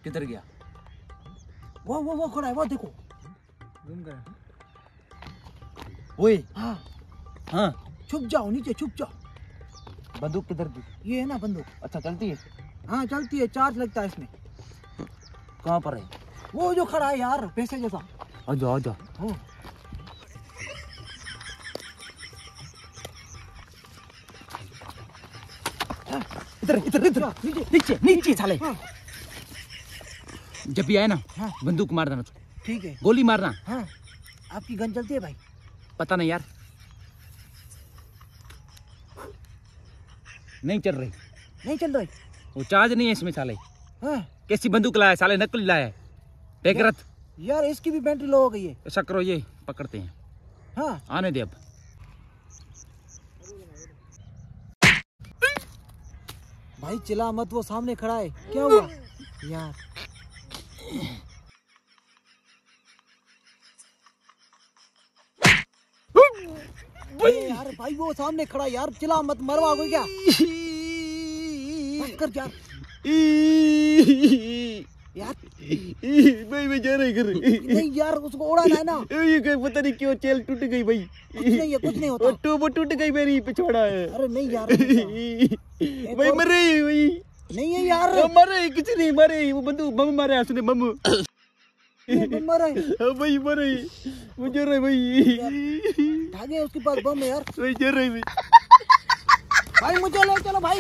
किधर गया? वो खड़ा है, वो देखो। घूम कर। ओए हाँ हाँ छुप जाओ, नीचे छुप जाओ। बंदूक किधर की? ये है ना बंदूक। अच्छा चलती है? हाँ चलती है, चार्ज लगता है इसमें। कहाँ पर है? वो जो खड़ा है यार, पैसे जैसा। आजा आजा। हाँ इधर इधर इधर नीचे नीचे नीचे साले। हाँ जब भी आए ना हाँ बंदूक मार देना, ठीक है। गोली मारना। हाँ आपकी गन चलती है भाई? पता नहीं यार, नहीं चल रही। नहीं चल रही? वो चार्ज नहीं है इसमें साले। हाँ कैसी बंदूक लाया साले, नकली लाया है बेगरत। यार इसकी भी बैटरी लो हो गई है। ऐसा करो, ये पकड़ते हैं। हाँ आने दे अब। भाई चिल्ला मत, वो सामने खड़ा है। क्या हुआ यार? यार भाई वो सामने खड़ा यार, चिल्ला मत, मरवा कोई क्या? बस कर यार। यार भाई जा रहा घर। नहीं यार, उसको उड़ाना है ना। ये पता नहीं क्यों चेल टूट गई भाई। कुछ नहीं है, कुछ नहीं होता। ट्यूब टूट गई मेरी, पिछवाड़ा है। अरे नहीं यार, भाई मरे भाई। नहीं है यार, मरे कुछ नहीं, मरे वो बंदूक बम मारे उसने, बम। मरे भाई मरे, मुझे रहे भाई। भागे, उसके पास बम है यार। भाई जा रहे भाई। भाई मुझे ले चलो भाई।